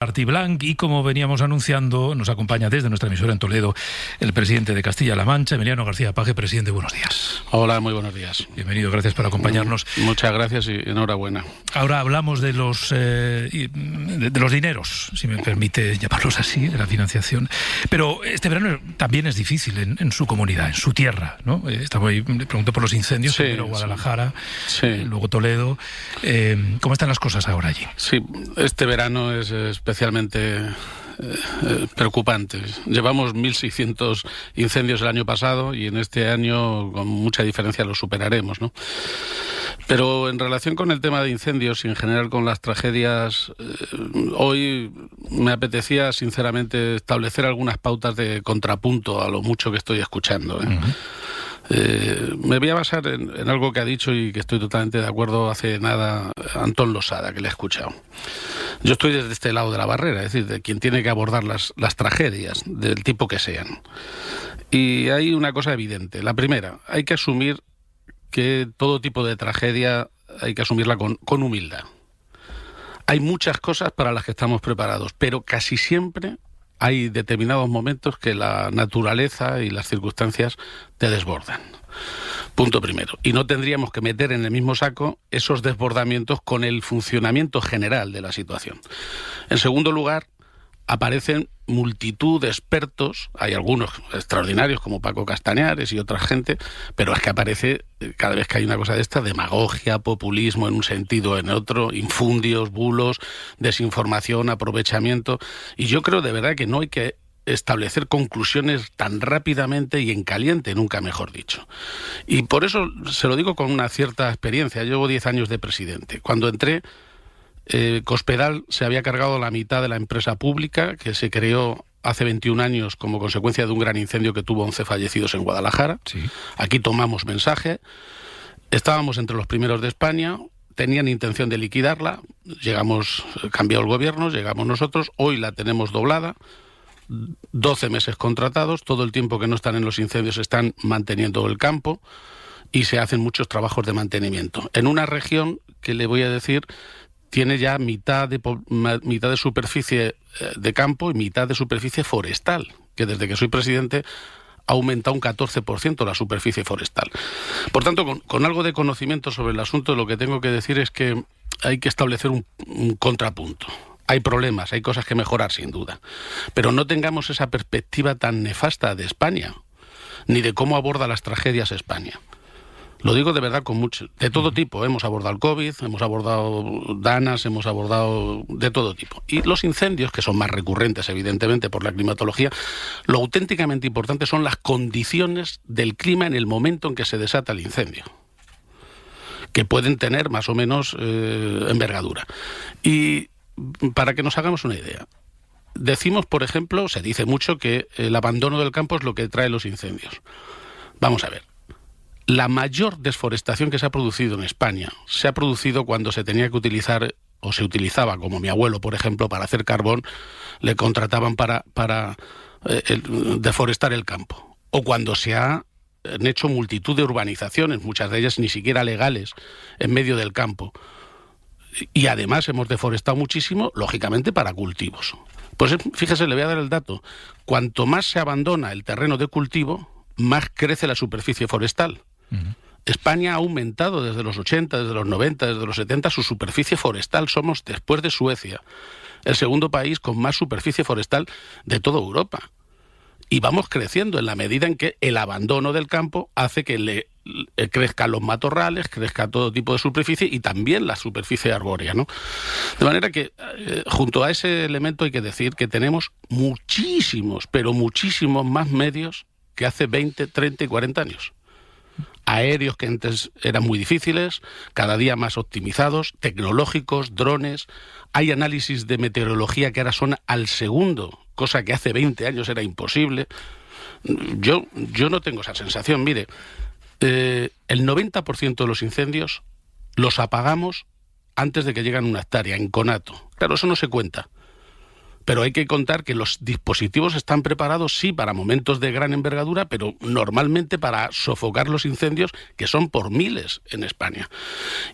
Martí Blanc, y como veníamos anunciando, nos acompaña desde nuestra emisora en Toledo el presidente de Castilla-La Mancha, Emiliano García Paje. Presidente, buenos días. Hola, muy buenos días. Bienvenido, gracias por acompañarnos. Muchas gracias y enhorabuena. Ahora hablamos de los dineros, si me permite llamarlos así, de la financiación. Pero este verano también es difícil en su comunidad, en su tierra, ¿no? Le pregunto por los incendios, sí, primero Guadalajara, sí. Luego Toledo. ¿Cómo están las cosas ahora allí? Sí, este verano es especialmente preocupante. Llevamos 1.600 incendios el año pasado y en este año con mucha diferencia los superaremos, ¿no? Pero en relación con el tema de incendios y en general con las tragedias, hoy me apetecía sinceramente establecer algunas pautas de contrapunto a lo mucho que estoy escuchando, ¿eh? Uh-huh. Me voy a basar en algo que ha dicho y que estoy totalmente de acuerdo hace nada Antón Losada, que le he escuchado. Yo estoy desde este lado de la barrera, es decir, de quien tiene que abordar las tragedias, del tipo que sean. Y hay una cosa evidente. La primera, hay que asumir que todo tipo de tragedia hay que asumirla con humildad. Hay muchas cosas para las que estamos preparados, pero casi siempre hay determinados momentos que la naturaleza y las circunstancias te desbordan. Punto primero. Y no tendríamos que meter en el mismo saco esos desbordamientos con el funcionamiento general de la situación. En segundo lugar, aparecen multitud de expertos, hay algunos extraordinarios como Paco Castañares y otra gente, pero es que aparece, cada vez que hay una cosa de esta, demagogia, populismo en un sentido o en otro, infundios, bulos, desinformación, aprovechamiento, y yo creo de verdad que no hay que establecer conclusiones tan rápidamente y en caliente, nunca mejor dicho. Y por eso se lo digo con una cierta experiencia. Llevo 10 años de presidente. Cuando entré, Cospedal se había cargado la mitad de la empresa pública que se creó hace 21 años como consecuencia de un gran incendio que tuvo 11 fallecidos en Guadalajara. Sí. Aquí tomamos mensaje. Estábamos entre los primeros de España. Tenían intención de liquidarla. Cambió el gobierno, llegamos nosotros. Hoy la tenemos doblada. 12 meses contratados, todo el tiempo que no están en los incendios están manteniendo el campo y se hacen muchos trabajos de mantenimiento. En una región que le voy a decir tiene ya mitad de superficie de campo y mitad de superficie forestal, que desde que soy presidente ha aumentado un 14% la superficie forestal. Por tanto, con algo de conocimiento sobre el asunto, lo que tengo que decir es que hay que establecer un contrapunto. Hay problemas, hay cosas que mejorar sin duda, pero no tengamos esa perspectiva tan nefasta de España, ni de cómo aborda las tragedias España. Lo digo de verdad de todo tipo. Hemos abordado el COVID, hemos abordado danas, hemos abordado de todo tipo. Y los incendios, que son más recurrentes evidentemente por la climatología, lo auténticamente importante son las condiciones del clima en el momento en que se desata el incendio, que pueden tener más o menos envergadura. Y para que nos hagamos una idea, decimos, por ejemplo, se dice mucho que el abandono del campo es lo que trae los incendios. Vamos a ver. La mayor desforestación que se ha producido en España se ha producido cuando se tenía que utilizar, o se utilizaba, como mi abuelo, por ejemplo, para hacer carbón, le contrataban para deforestar el campo. O cuando se han hecho multitud de urbanizaciones, muchas de ellas ni siquiera legales, en medio del campo. Y además hemos deforestado muchísimo, lógicamente, para cultivos. Pues fíjese, le voy a dar el dato. Cuanto más se abandona el terreno de cultivo, más crece la superficie forestal. Uh-huh. España ha aumentado desde los 80, desde los 90, desde los 70 su superficie forestal. Somos, después de Suecia, el segundo país con más superficie forestal de toda Europa. Y vamos creciendo en la medida en que el abandono del campo hace que crezcan los matorrales, crezca todo tipo de superficie y también la superficie arbórea, ¿no? De manera que, junto a ese elemento hay que decir que tenemos muchísimos, pero muchísimos más medios que hace 20, 30 y 40 años. Aéreos que antes eran muy difíciles, cada día más optimizados, tecnológicos, drones. Hay análisis de meteorología que ahora son al segundo, cosa que hace 20 años era imposible. Yo no tengo esa sensación. Mire, el 90% de los incendios los apagamos antes de que lleguen a una hectárea, en conato. Claro, eso no se cuenta. Pero hay que contar que los dispositivos están preparados, sí, para momentos de gran envergadura, pero normalmente para sofocar los incendios, que son por miles en España.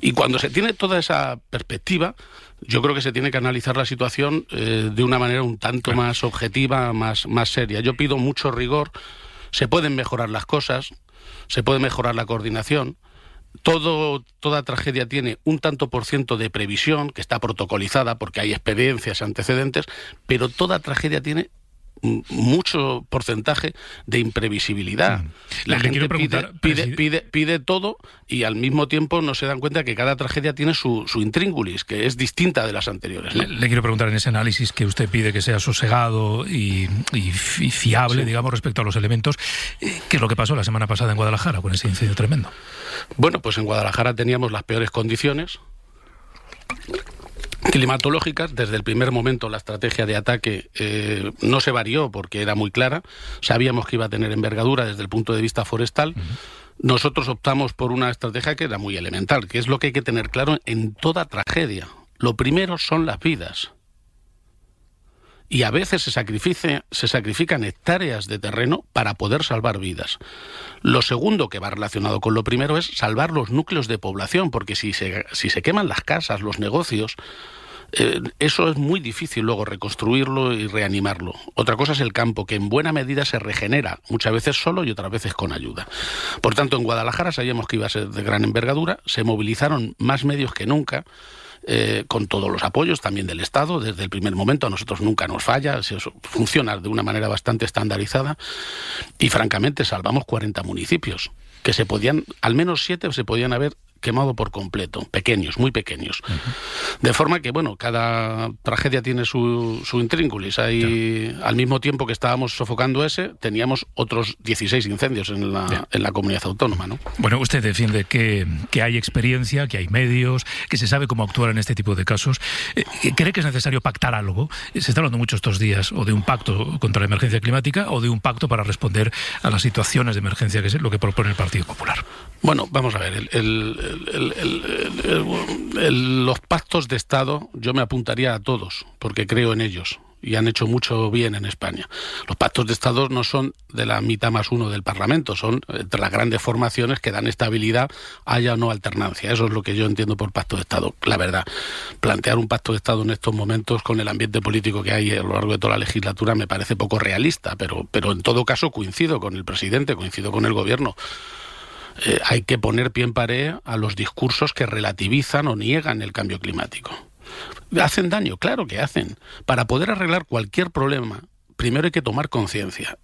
Y cuando se tiene toda esa perspectiva, yo creo que se tiene que analizar la situación de una manera un tanto más objetiva, más seria. Yo pido mucho rigor. Se pueden mejorar las cosas, se puede mejorar la coordinación. Toda tragedia tiene un tanto por ciento de previsión, que está protocolizada porque hay experiencias, antecedentes, pero toda tragedia tiene mucho porcentaje de imprevisibilidad. La gente pide todo y al mismo tiempo no se dan cuenta que cada tragedia tiene su intríngulis, que es distinta de las anteriores, ¿no? Le quiero preguntar, en ese análisis que usted pide que sea sosegado y fiable, sí, digamos, respecto a los elementos, ¿qué es lo que pasó la semana pasada en Guadalajara con ese incendio tremendo? Bueno, pues en Guadalajara teníamos las peores condiciones climatológicas. Desde el primer momento la estrategia de ataque no se varió porque era muy clara. Sabíamos que iba a tener envergadura desde el punto de vista forestal. Nosotros optamos por una estrategia que era muy elemental, que es lo que hay que tener claro en toda tragedia. Lo primero son las vidas. Y a veces se sacrifican hectáreas de terreno para poder salvar vidas. Lo segundo, que va relacionado con lo primero, es salvar los núcleos de población, porque si se queman las casas, los negocios, eso es muy difícil luego reconstruirlo y reanimarlo. Otra cosa es el campo, que en buena medida se regenera, muchas veces solo y otras veces con ayuda. Por tanto, en Guadalajara sabíamos que iba a ser de gran envergadura, se movilizaron más medios que nunca, con todos los apoyos también del Estado. Desde el primer momento a nosotros nunca nos falla, funciona de una manera bastante estandarizada y francamente salvamos 40 municipios que al menos 7 se podían haber quemado por completo, pequeños, muy pequeños. De forma que, bueno, cada tragedia tiene su intríngulis. Al mismo tiempo que estábamos sofocando teníamos otros 16 incendios en la comunidad autónoma, ¿no? Bueno, usted defiende que hay experiencia, que hay medios, que se sabe cómo actuar en este tipo de casos. ¿Cree que es necesario pactar algo? Se está hablando mucho estos días o de un pacto contra la emergencia climática o de un pacto para responder a las situaciones de emergencia, que es lo que propone el Partido Popular. Bueno, vamos a ver, los pactos de Estado yo me apuntaría a todos, porque creo en ellos y han hecho mucho bien en España. Los pactos de Estado no son de la mitad más uno del Parlamento, son entre las grandes formaciones que dan estabilidad, haya o no alternancia. Eso es lo que yo entiendo por pacto de Estado. La verdad, plantear un pacto de Estado en estos momentos con el ambiente político que hay a lo largo de toda la legislatura me parece poco realista, pero en todo caso coincido con el presidente, coincido con el gobierno. Hay que poner pie en pared a los discursos que relativizan o niegan el cambio climático. ¿Hacen daño? Claro que hacen. Para poder arreglar cualquier problema, primero hay que tomar conciencia.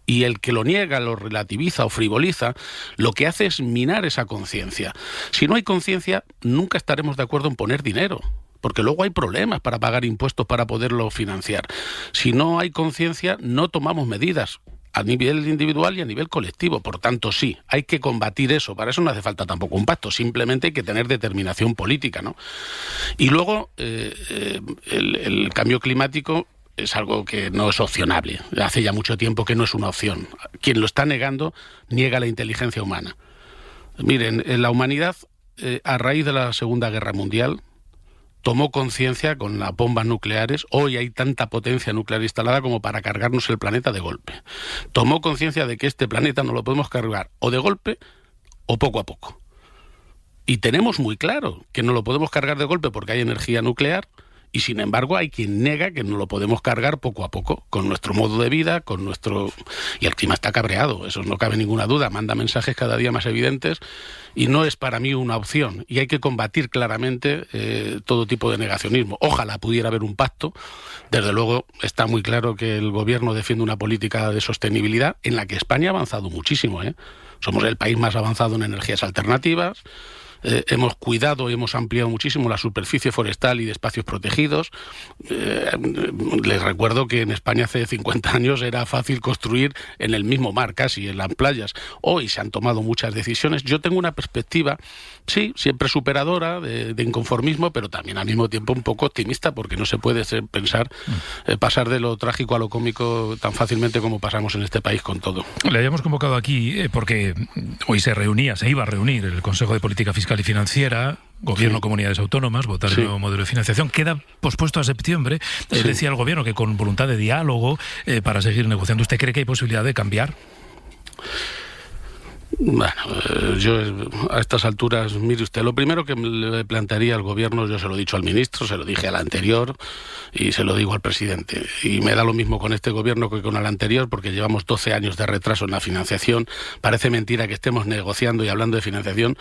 Y el que lo niega, lo relativiza o frivoliza, lo que hace es minar esa conciencia. Si no hay conciencia, nunca estaremos de acuerdo en poner dinero, porque luego hay problemas para pagar impuestos para poderlo financiar. Si no hay conciencia, no tomamos medidas a nivel individual y a nivel colectivo. Por tanto, sí, hay que combatir eso. Para eso no hace falta tampoco un pacto, simplemente hay que tener determinación política, ¿no? Y luego, el cambio climático es algo que no es opcionable. Hace ya mucho tiempo que no es una opción. Quien lo está negando, niega la inteligencia humana. Miren, la humanidad, a raíz de la Segunda Guerra Mundial, tomó conciencia con las bombas nucleares. Hoy hay tanta potencia nuclear instalada como para cargarnos el planeta de golpe. Tomó conciencia de que este planeta no lo podemos cargar o de golpe o poco a poco. Y tenemos muy claro que no lo podemos cargar de golpe porque hay energía nuclear, y sin embargo hay quien nega que no lo podemos cargar poco a poco, con nuestro modo de vida, y el clima está cabreado, eso no cabe ninguna duda, manda mensajes cada día más evidentes, y no es para mí una opción, y hay que combatir claramente todo tipo de negacionismo. Ojalá pudiera haber un pacto. Desde luego está muy claro que el gobierno defiende una política de sostenibilidad en la que España ha avanzado muchísimo, Somos el país más avanzado en energías alternativas. Hemos cuidado y hemos ampliado muchísimo la superficie forestal y de espacios protegidos. Les recuerdo que en España hace 50 años era fácil construir en el mismo mar, casi, en las playas. Hoy se han tomado muchas decisiones. Yo tengo una perspectiva, sí, siempre superadora, de inconformismo, pero también al mismo tiempo un poco optimista, porque no se puede pasar de lo trágico a lo cómico tan fácilmente como pasamos en este país con todo. Le habíamos convocado aquí porque hoy se iba a reunir el Consejo de Política Fiscal fiscal y financiera, Gobierno, comunidades autónomas, votar el nuevo modelo de financiación. Queda pospuesto a septiembre. Decía el Gobierno que con voluntad de diálogo para seguir negociando. ¿Usted cree que hay posibilidad de cambiar? Bueno, yo a estas alturas, mire usted, lo primero que le plantearía al Gobierno, yo se lo he dicho al ministro, se lo dije al anterior y se lo digo al presidente. Y me da lo mismo con este Gobierno que con el anterior, porque llevamos 12 años de retraso en la financiación. Parece mentira que estemos negociando y hablando de financiación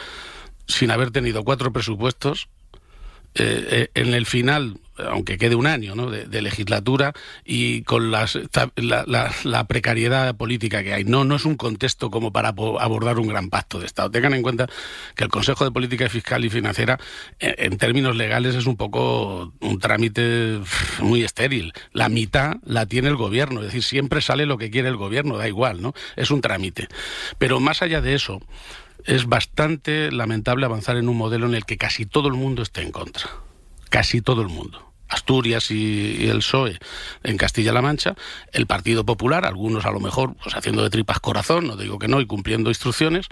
sin haber tenido 4 presupuestos en el final, aunque quede un año, ¿no?, de legislatura, y con la precariedad política que hay. No es un contexto como para abordar un gran pacto de Estado. Tengan en cuenta que el Consejo de Política Fiscal y Financiera, en términos legales, es un poco un trámite muy estéril. La mitad la tiene el Gobierno, es decir, siempre sale lo que quiere el Gobierno, da igual, ¿no? Es un trámite. Pero más allá de eso, es bastante lamentable avanzar en un modelo en el que casi todo el mundo esté en contra. Casi todo el mundo. Asturias y el PSOE en Castilla-La Mancha, el Partido Popular, algunos a lo mejor pues haciendo de tripas corazón, no digo que no, y cumpliendo instrucciones,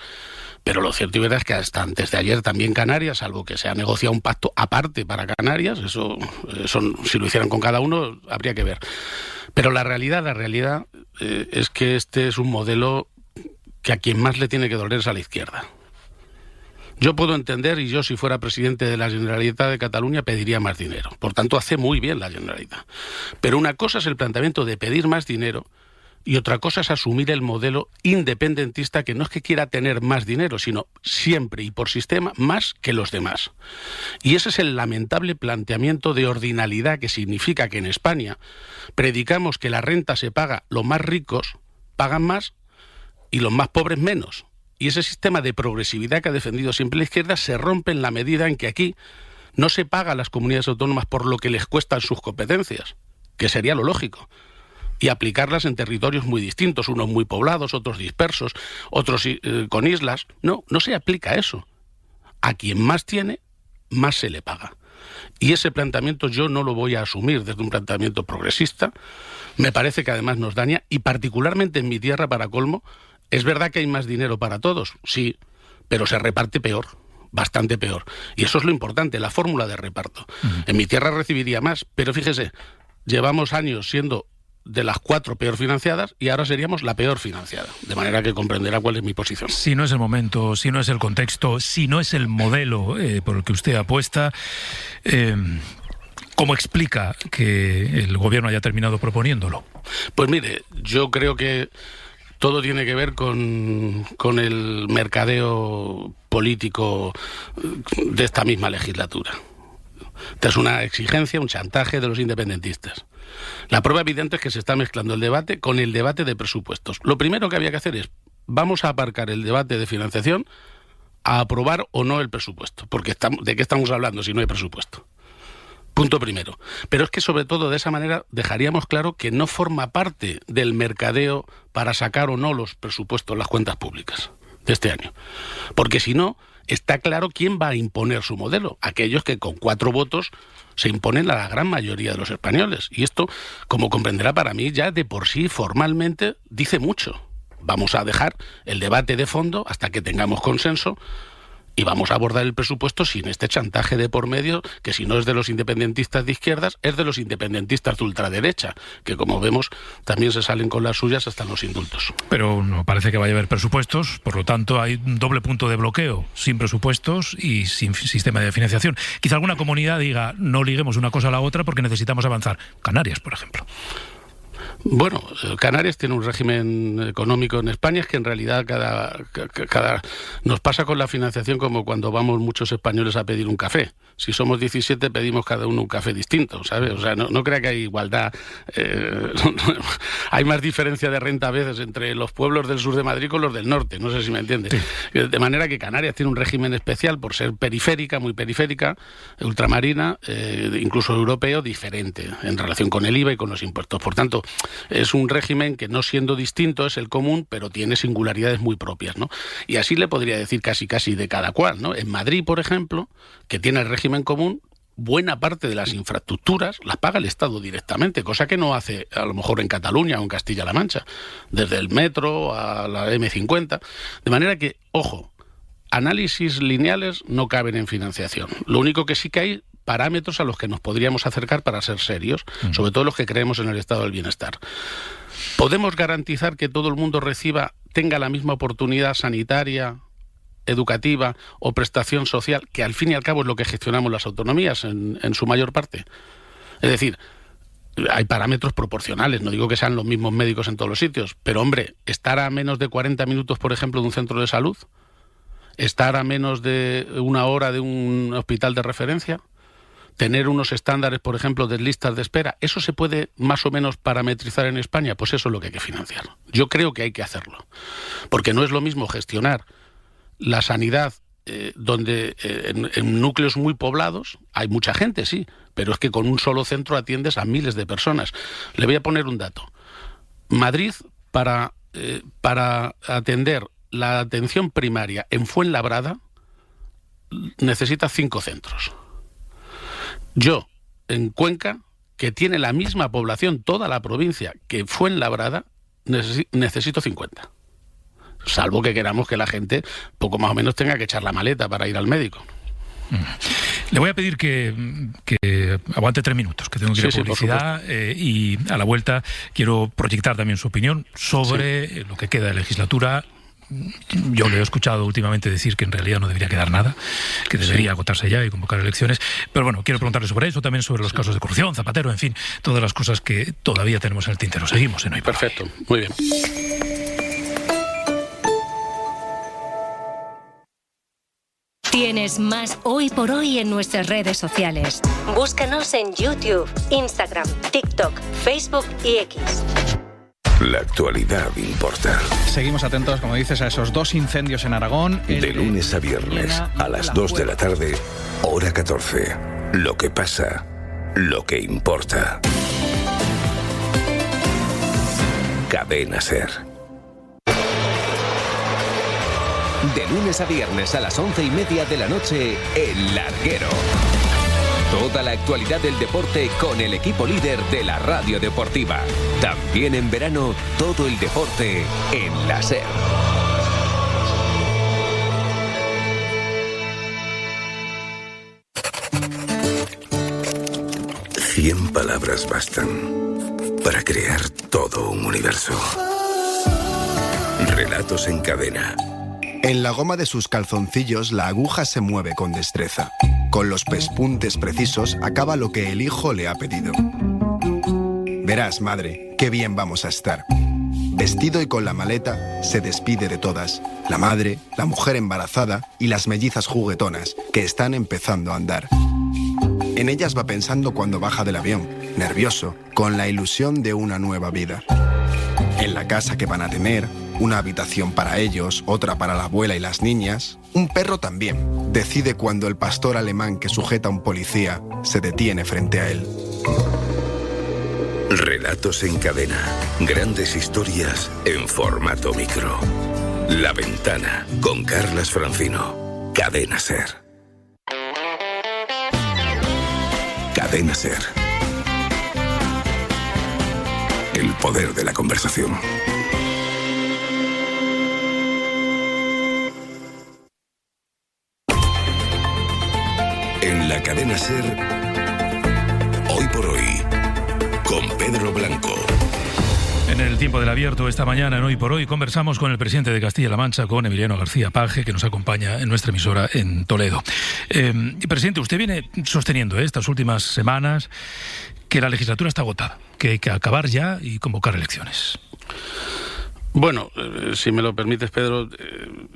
pero lo cierto y verdad es que hasta antes de ayer también Canarias, salvo que se ha negociado un pacto aparte para Canarias, eso si lo hicieran con cada uno habría que ver. Pero la realidad es que este es un modelo que a quien más le tiene que doler es a la izquierda. Yo puedo entender, y yo si fuera presidente de la Generalitat de Cataluña pediría más dinero. Por tanto, hace muy bien la Generalitat. Pero una cosa es el planteamiento de pedir más dinero y otra cosa es asumir el modelo independentista, que no es que quiera tener más dinero, sino siempre y por sistema más que los demás. Y ese es el lamentable planteamiento de ordinalidad que significa que en España predicamos que la renta se paga, los más ricos pagan más y los más pobres menos. Y ese sistema de progresividad que ha defendido siempre la izquierda se rompe en la medida en que aquí no se paga a las comunidades autónomas por lo que les cuestan sus competencias, que sería lo lógico, y aplicarlas en territorios muy distintos, unos muy poblados, otros dispersos, otros con islas. No se aplica eso. A quien más tiene, más se le paga. Y ese planteamiento yo no lo voy a asumir desde un planteamiento progresista. Me parece que además nos daña, y particularmente en mi tierra, para colmo. Es verdad que hay más dinero para todos, sí, pero se reparte peor, bastante peor. Y eso es lo importante, la fórmula de reparto. En mi tierra recibiría más, pero fíjese, llevamos años siendo de las 4 peor financiadas y ahora seríamos la peor financiada. De manera que comprenderá cuál es mi posición. Si no es el momento, si no es el contexto, si no es el modelo por el que usted apuesta, ¿cómo explica que el Gobierno haya terminado proponiéndolo? Pues mire, yo creo que todo tiene que ver con el mercadeo político de esta misma legislatura. Esta es una exigencia, un chantaje de los independentistas. La prueba evidente es que se está mezclando el debate con el debate de presupuestos. Lo primero que había que hacer es, vamos a aparcar el debate de financiación a aprobar o no el presupuesto. Porque ¿de qué estamos hablando si no hay presupuesto? Punto primero. Pero es que sobre todo de esa manera dejaríamos claro que no forma parte del mercadeo para sacar o no los presupuestos, las cuentas públicas de este año. Porque si no, está claro quién va a imponer su modelo. Aquellos que con 4 votos se imponen a la gran mayoría de los españoles. Y esto, como comprenderá, para mí ya de por sí formalmente dice mucho. Vamos a dejar el debate de fondo hasta que tengamos consenso. Y vamos a abordar el presupuesto sin este chantaje de por medio, que si no es de los independentistas de izquierdas, es de los independentistas de ultraderecha, que como vemos también se salen con las suyas hasta en los indultos. Pero no parece que vaya a haber presupuestos, por lo tanto hay un doble punto de bloqueo, sin presupuestos y sin sistema de financiación. Quizá alguna comunidad diga, no liguemos una cosa a la otra porque necesitamos avanzar. Canarias, por ejemplo. Bueno, Canarias tiene un régimen económico en España, es que en realidad nos pasa con la financiación como cuando vamos muchos españoles a pedir un café. Si somos 17 pedimos cada uno un café distinto, ¿sabes? O sea, no crea que hay igualdad. Hay más diferencia de renta a veces entre los pueblos del sur de Madrid con los del norte, no sé si me entiende. Sí. De manera que Canarias tiene un régimen especial por ser periférica, muy periférica, ultramarina, incluso europeo, diferente en relación con el IVA y con los impuestos. Por tanto, es un régimen que, no siendo distinto, es el común, pero tiene singularidades muy propias, ¿no? Y así le podría decir casi de cada cual, ¿no? En Madrid, por ejemplo, que tiene el régimen común, buena parte de las infraestructuras las paga el Estado directamente, cosa que no hace a lo mejor en Cataluña o en Castilla-La Mancha, desde el metro a la M50. De manera que, ojo, análisis lineales no caben en financiación. Lo único que sí que hay parámetros a los que nos podríamos acercar para ser serios, sobre todo los que creemos en el estado del bienestar. ¿Podemos garantizar que todo el mundo tenga la misma oportunidad sanitaria, educativa o prestación social, que al fin y al cabo es lo que gestionamos las autonomías en su mayor parte? Es decir, hay parámetros proporcionales, no digo que sean los mismos médicos en todos los sitios, pero hombre, estar a menos de 40 minutos, por ejemplo, de un centro de salud, estar a menos de 1 hora de un hospital de referencia, tener unos estándares, por ejemplo, de listas de espera, ¿eso se puede más o menos parametrizar en España? Pues eso es lo que hay que financiar. Yo creo que hay que hacerlo, porque no es lo mismo gestionar la sanidad donde en núcleos muy poblados hay mucha gente, sí, pero es que con un solo centro atiendes a miles de personas. Le voy a poner un dato. Madrid, para atender la atención primaria en Fuenlabrada, necesita 5 centros. Yo, en Cuenca, que tiene la misma población, toda la provincia, que Fuenlabrada, necesito 50. Salvo que queramos que la gente poco más o menos tenga que echar la maleta para ir al médico. Le voy a pedir que aguante 3 minutos, que tengo que ir a publicidad, y a la vuelta quiero proyectar también su opinión sobre lo que queda de legislatura. Yo le he escuchado últimamente decir que en realidad no debería quedar nada, que debería agotarse ya y convocar elecciones, pero bueno, quiero preguntarle sobre eso, también sobre los casos de corrupción, Zapatero, en fin, todas las cosas que todavía tenemos en el tintero. Seguimos en Hoy por Hoy. Perfecto, muy bien. Tienes más Hoy por Hoy en nuestras redes sociales. Búscanos en YouTube, Instagram, TikTok, Facebook y X. La actualidad importa. Seguimos atentos, como dices, a esos 2 incendios en Aragón. De lunes a viernes, a las 2 de la tarde, hora 14. Lo que pasa, lo que importa. Cadena SER. De lunes a viernes a las 11:30 de la noche, El Larguero. Toda la actualidad del deporte con el equipo líder de la radio deportiva. También en verano, todo el deporte en la SER. Cien palabras bastan para crear todo un universo. Relatos en cadena. En la goma de sus calzoncillos la aguja se mueve con destreza. Con los pespuntes precisos acaba lo que el hijo le ha pedido. Verás, madre, qué bien vamos a estar. Vestido y con la maleta, se despide de todas. La madre, la mujer embarazada y las mellizas juguetonas que están empezando a andar. En ellas va pensando cuando baja del avión, nervioso, con la ilusión de una nueva vida. En la casa que van a tener, una habitación para ellos, otra para la abuela y las niñas. Un perro también. Decide cuando el pastor alemán que sujeta a un policía se detiene frente a él. Relatos en cadena. Grandes historias en formato micro. La Ventana, con Carlas Francino. Cadena SER. Cadena SER. El poder de la conversación. En la Cadena SER, Hoy por Hoy, con Pedro Blanco. En el tiempo del abierto esta mañana en Hoy por Hoy conversamos con el presidente de Castilla-La Mancha, con Emiliano García Paje, que nos acompaña en nuestra emisora en Toledo. Presidente, usted viene sosteniendo estas últimas semanas que la legislatura está agotada, que hay que acabar ya y convocar elecciones. Bueno, si me lo permites, Pedro,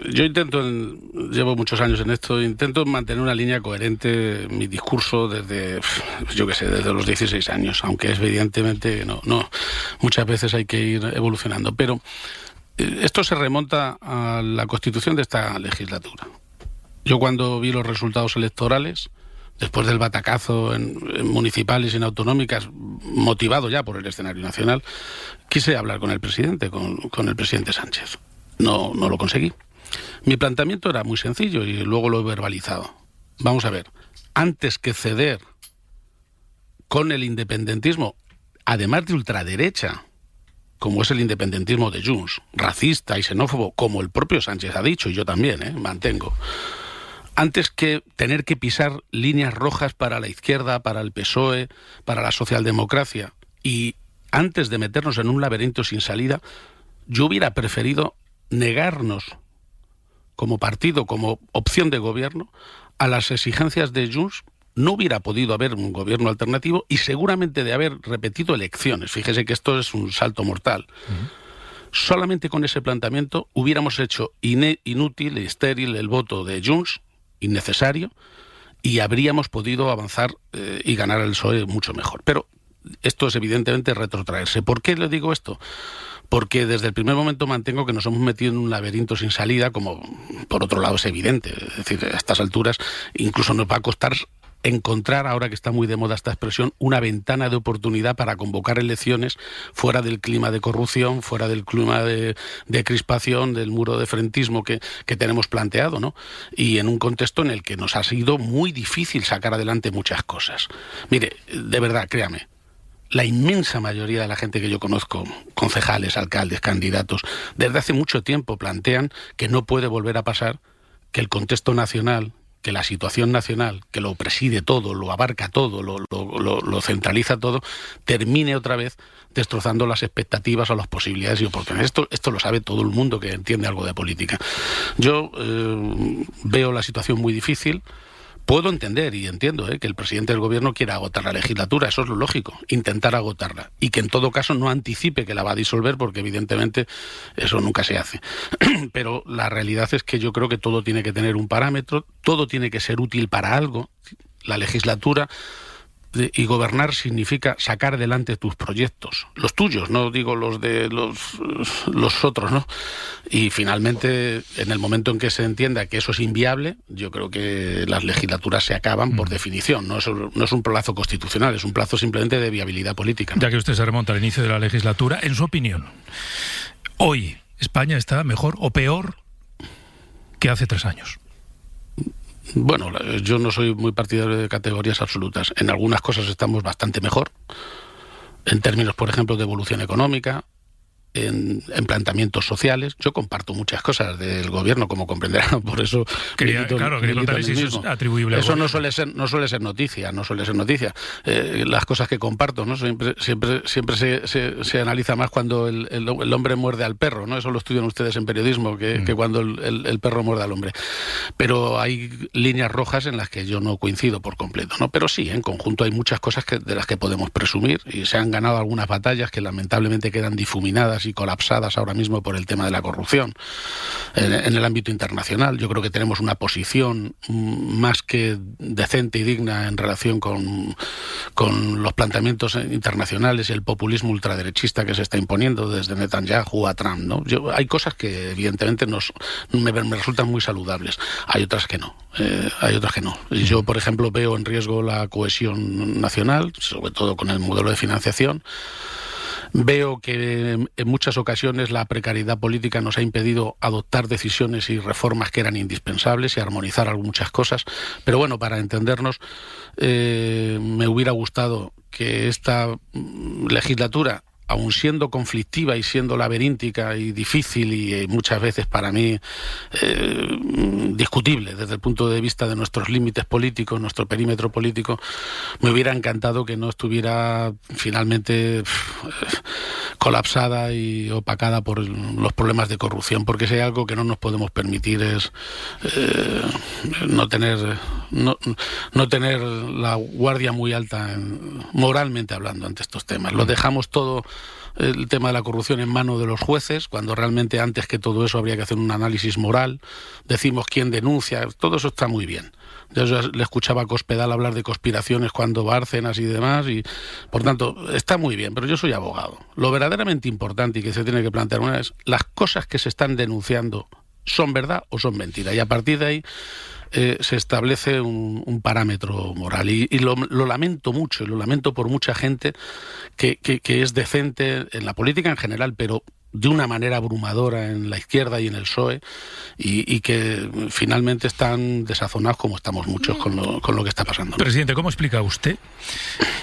yo llevo muchos años en esto, intento mantener una línea coherente en mi discurso desde los 16 años, aunque evidentemente no, muchas veces hay que ir evolucionando. Pero esto se remonta a la constitución de esta legislatura. Yo cuando vi los resultados electorales, después del batacazo en municipales y en autonómicas, motivado ya por el escenario nacional, quise hablar con el presidente, con el presidente Sánchez. No lo conseguí. Mi planteamiento era muy sencillo y luego lo he verbalizado. Vamos a ver, antes que ceder con el independentismo, además de ultraderecha, como es el independentismo de Junts, racista y xenófobo, como el propio Sánchez ha dicho, y yo también, mantengo, antes que tener que pisar líneas rojas para la izquierda, para el PSOE, para la socialdemocracia, y antes de meternos en un laberinto sin salida, yo hubiera preferido negarnos como partido, como opción de gobierno, a las exigencias de Junts. No hubiera podido haber un gobierno alternativo y seguramente de haber repetido elecciones. Fíjese que esto es un salto mortal. Solamente con ese planteamiento hubiéramos hecho inútil y estéril el voto de Junts, innecesario, y habríamos podido avanzar y ganar el PSOE mucho mejor. Pero esto es evidentemente retrotraerse. ¿Por qué le digo esto? Porque desde el primer momento mantengo que nos hemos metido en un laberinto sin salida, como por otro lado es evidente. Es decir, a estas alturas incluso nos va a costar encontrar, ahora que está muy de moda esta expresión, una ventana de oportunidad para convocar elecciones fuera del clima de corrupción, fuera del clima de crispación, del muro de frentismo que tenemos planteado, ¿no? Y en un contexto en el que nos ha sido muy difícil sacar adelante muchas cosas. Mire, de verdad, créame, la inmensa mayoría de la gente que yo conozco, concejales, alcaldes, candidatos, desde hace mucho tiempo plantean que no puede volver a pasar que el contexto nacional, que la situación nacional, que lo preside todo, lo abarca todo, lo centraliza todo, termine otra vez destrozando las expectativas o las posibilidades y oportunidades. Esto lo sabe todo el mundo que entiende algo de política. Yo veo la situación muy difícil. Puedo entender y entiendo que el presidente del gobierno quiera agotar la legislatura, eso es lo lógico, intentar agotarla, y que en todo caso no anticipe que la va a disolver, porque evidentemente eso nunca se hace. Pero la realidad es que yo creo que todo tiene que tener un parámetro, todo tiene que ser útil para algo. La legislatura y gobernar significa sacar adelante tus proyectos, los tuyos, no digo los de los otros, ¿no? Y finalmente, en el momento en que se entienda que eso es inviable, yo creo que las legislaturas se acaban por definición. No es un plazo constitucional, es un plazo simplemente de viabilidad política, ¿no? Ya que usted se remonta al inicio de la legislatura, en su opinión, ¿hoy España está mejor o peor que hace 3 años? Bueno, yo no soy muy partidario de categorías absolutas. En algunas cosas estamos bastante mejor, en términos, por ejemplo, de evolución económica, en planteamientos sociales. Yo comparto muchas cosas del gobierno, como comprenderán, por eso quería preguntar si eso es atribuible. Eso no suele ser noticia. Las cosas que comparto, ¿no? Siempre se analiza más cuando el hombre muerde al perro, ¿no? Eso lo estudian ustedes en periodismo, que cuando el perro muerde al hombre. Pero hay líneas rojas en las que yo no coincido por completo, ¿no? Pero sí, en conjunto hay muchas cosas de las que podemos presumir, y se han ganado algunas batallas que lamentablemente quedan difuminadas y colapsadas ahora mismo por el tema de la corrupción en el ámbito internacional. Yo creo que tenemos una posición más que decente y digna en relación con los planteamientos internacionales y el populismo ultraderechista que se está imponiendo desde Netanyahu a Trump, ¿no? Hay cosas que evidentemente me resultan muy saludables. Hay otras que no. Y yo, por ejemplo, veo en riesgo la cohesión nacional, sobre todo con el modelo de financiación. Veo que en muchas ocasiones la precariedad política nos ha impedido adoptar decisiones y reformas que eran indispensables y armonizar muchas cosas. Pero bueno, para entendernos, me hubiera gustado que esta legislatura, aun siendo conflictiva y siendo laberíntica y difícil y muchas veces para mí discutible desde el punto de vista de nuestros límites políticos, nuestro perímetro político, me hubiera encantado que no estuviera finalmente colapsada y opacada por los problemas de corrupción, porque si hay algo que no nos podemos permitir es no tener la guardia muy alta moralmente hablando ante estos temas. Lo dejamos todo, el tema de la corrupción, en manos de los jueces, cuando realmente antes que todo eso habría que hacer un análisis moral. Decimos quién denuncia, todo eso está muy bien. Yo le escuchaba a Cospedal hablar de conspiraciones cuando Bárcenas y demás, y por tanto está muy bien, pero yo soy abogado. Lo verdaderamente importante y que se tiene que plantear una es: las cosas que se están denunciando, ¿son verdad o son mentira? Y a partir de ahí se establece un parámetro moral. Y lo lamento mucho, y lo lamento por mucha gente que es decente en la política en general, pero de una manera abrumadora en la izquierda y en el PSOE, y que finalmente están desazonados, como estamos muchos, con lo que está pasando. Presidente, ¿cómo explica usted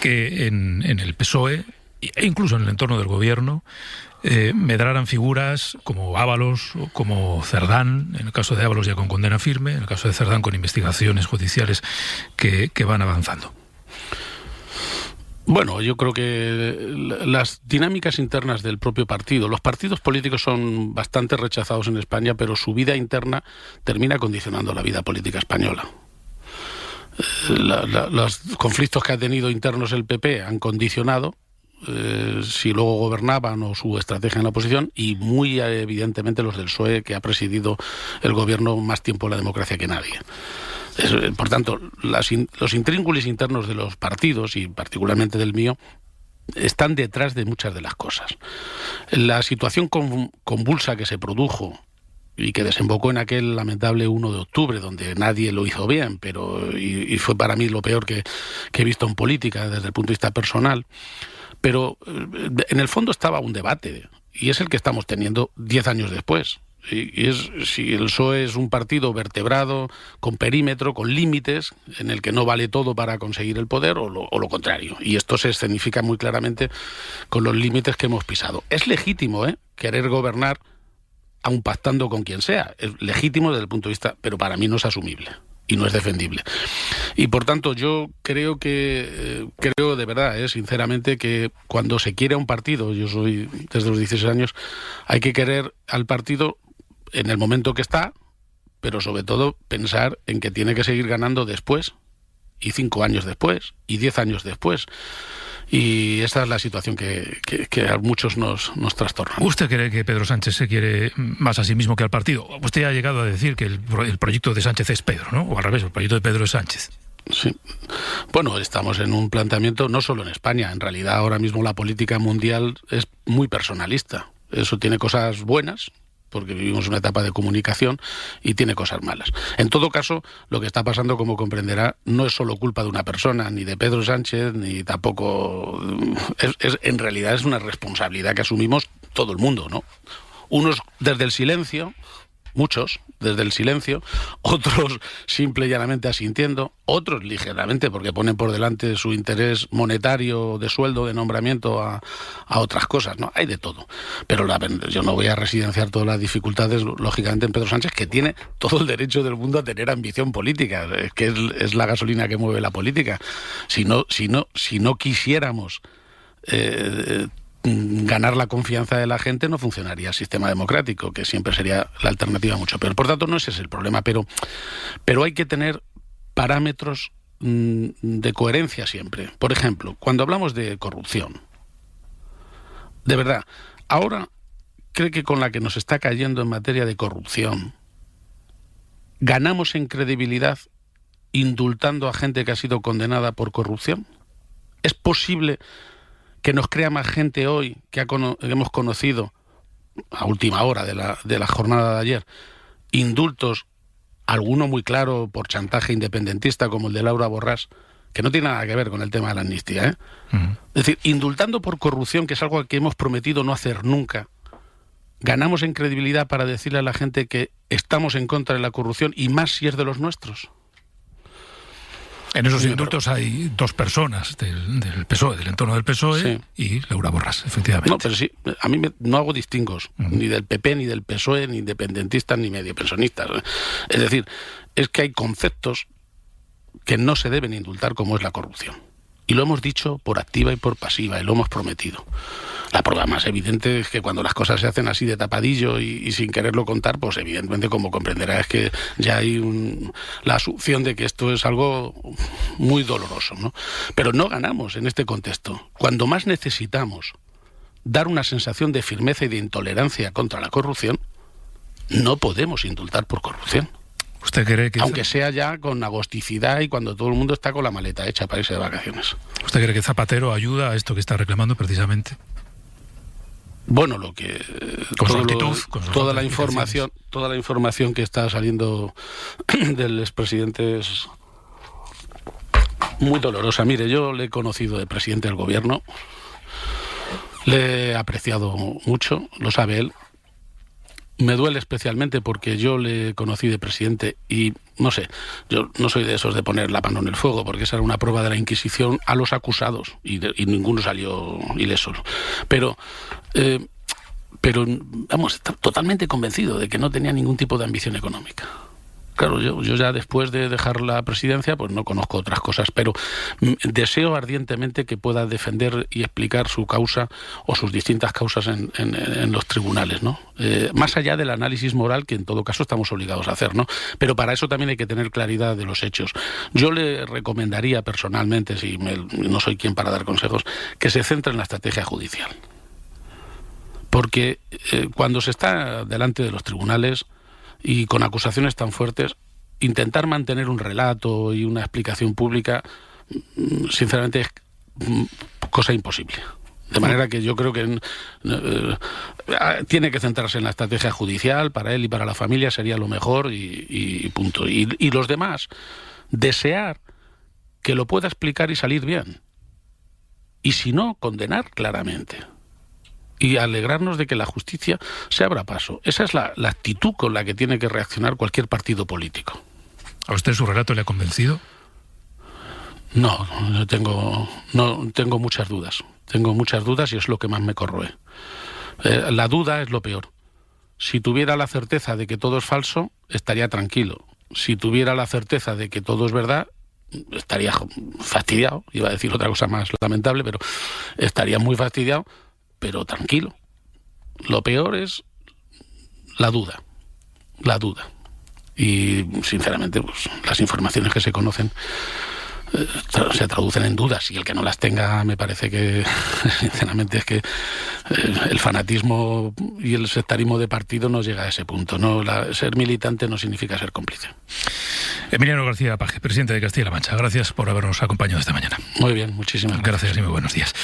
que en el PSOE e incluso en el entorno del gobierno, medraran figuras como Ábalos o como Cerdán, en el caso de Ábalos ya con condena firme, en el caso de Cerdán con investigaciones judiciales que van avanzando? Bueno, yo creo que las dinámicas internas del propio partido, los partidos políticos son bastante rechazados en España, pero su vida interna termina condicionando la vida política española. Los conflictos que ha tenido internos el PP han condicionado si luego gobernaban o su estrategia en la oposición, y muy evidentemente los del PSOE, que ha presidido el gobierno más tiempo en la democracia que nadie. Por tanto, los intríngulis internos de los partidos, y particularmente del mío, están detrás de muchas de las cosas. La situación convulsa que se produjo y que desembocó en aquel lamentable 1 de octubre, donde nadie lo hizo bien, y fue para mí lo peor que he visto en política desde el punto de vista personal. Pero en el fondo estaba un debate, y es el que estamos teniendo 10 años después. Y es si el PSOE es un partido vertebrado, con perímetro, con límites, en el que no vale todo para conseguir el poder, o lo contrario. Y esto se escenifica muy claramente con los límites que hemos pisado. Es legítimo querer gobernar, aun pactando con quien sea. Es legítimo desde el punto de vista, pero para mí no es asumible y no es defendible. Y por tanto yo creo de verdad, sinceramente, que cuando se quiere a un partido, yo soy desde los 16 años, hay que querer al partido en el momento que está, pero sobre todo pensar en que tiene que seguir ganando después, y 5 años después, y 10 años después. Y esa es la situación que a muchos nos trastorna. ¿Usted cree que Pedro Sánchez se quiere más a sí mismo que al partido? Usted ha llegado a decir que el proyecto de Sánchez es Pedro, ¿no? O al revés, el proyecto de Pedro es Sánchez. Sí. Bueno, estamos en un planteamiento no solo en España. En realidad ahora mismo la política mundial es muy personalista. Eso tiene cosas buenas, porque vivimos una etapa de comunicación, y tiene cosas malas. En todo caso, lo que está pasando, como comprenderá, no es solo culpa de una persona, ni de Pedro Sánchez, ni tampoco... en realidad es una responsabilidad que asumimos todo el mundo, ¿no? Unos desde el silencio, muchos desde el silencio, otros simple y llanamente asintiendo, otros ligeramente porque ponen por delante su interés monetario, de sueldo, de nombramiento a otras cosas, ¿no? Hay de todo. Pero yo no voy a residenciar todas las dificultades, lógicamente, en Pedro Sánchez, que tiene todo el derecho del mundo a tener ambición política, que es la gasolina que mueve la política. Si no quisiéramos ganar la confianza de la gente, no funcionaría el sistema democrático, que siempre sería la alternativa mucho peor. Por tanto, no ese es el problema, pero hay que tener parámetros de coherencia siempre. Por ejemplo, cuando hablamos de corrupción, de verdad, ahora cree que con la que nos está cayendo en materia de corrupción, ganamos en credibilidad indultando a gente que ha sido condenada por corrupción. ¿Es posible que nos crea más gente hoy que hemos conocido a última hora de la jornada de ayer indultos, alguno muy claro por chantaje independentista como el de Laura Borràs, que no tiene nada que ver con el tema de la amnistía, Es decir, indultando por corrupción, que es algo que hemos prometido no hacer nunca, ganamos en credibilidad para decirle a la gente que estamos en contra de la corrupción, y más si es de los nuestros. En esos indultos hay 2 personas del PSOE, del entorno del PSOE, sí, y Laura Borràs, efectivamente. No, pero sí, a mí no hago distingos, ni del PP, ni del PSOE, ni independentistas, ni medio pensionistas. Es decir, es que hay conceptos que no se deben indultar, como es la corrupción. Y lo hemos dicho por activa y por pasiva, y lo hemos prometido. La prueba más evidente es que cuando las cosas se hacen así de tapadillo y sin quererlo contar, pues evidentemente, como comprenderá, es que ya hay la asunción de que esto es algo muy doloroso, ¿no? Pero no ganamos en este contexto. Cuando más necesitamos dar una sensación de firmeza y de intolerancia contra la corrupción, no podemos indultar por corrupción. ¿Usted cree que aunque sea ya con agosticidad y cuando todo el mundo está con la maleta hecha para irse de vacaciones? ¿Usted cree que Zapatero ayuda a esto que está reclamando precisamente? Bueno, lo que con su actitud, toda la información que está saliendo del expresidente es muy dolorosa. Mire, yo le he conocido de presidente del gobierno, le he apreciado mucho, lo sabe él, Me duele especialmente porque yo le conocí de presidente y, no sé, yo no soy de esos de poner la mano en el fuego, porque esa era una prueba de la Inquisición a los acusados y ninguno salió ileso. Pero vamos, está totalmente convencido de que no tenía ningún tipo de ambición económica. Claro, yo ya después de dejar la presidencia, pues no conozco otras cosas, pero deseo ardientemente que pueda defender y explicar su causa o sus distintas causas en los tribunales, ¿no? Más allá del análisis moral que en todo caso estamos obligados a hacer, ¿no? Pero para eso también hay que tener claridad de los hechos. Yo le recomendaría personalmente, no soy quien para dar consejos, que se centre en la estrategia judicial. Porque cuando se está delante de los tribunales y con acusaciones tan fuertes, intentar mantener un relato y una explicación pública, sinceramente, es cosa imposible. De manera que yo creo que tiene que centrarse en la estrategia judicial, para él y para la familia sería lo mejor y punto. Y los demás, desear que lo pueda explicar y salir bien. Y si no, condenar claramente. Y alegrarnos de que la justicia se abra paso. Esa es la actitud con la que tiene que reaccionar cualquier partido político. ¿A usted su relato le ha convencido? No tengo muchas dudas. Tengo muchas dudas y es lo que más me corroe. La duda es lo peor. Si tuviera la certeza de que todo es falso, estaría tranquilo. Si tuviera la certeza de que todo es verdad, estaría fastidiado. Iba a decir otra cosa más lamentable, pero estaría muy fastidiado, pero tranquilo. Lo peor es la duda. Y sinceramente, pues las informaciones que se conocen se traducen en dudas, y el que no las tenga, me parece que sinceramente es que el fanatismo y el sectarismo de partido no llega a ese punto. Ser militante no significa ser cómplice. Emiliano García Paje, presidente de Castilla-La Mancha, gracias por habernos acompañado esta mañana. Muy bien, muchísimas gracias. Gracias y muy buenos días.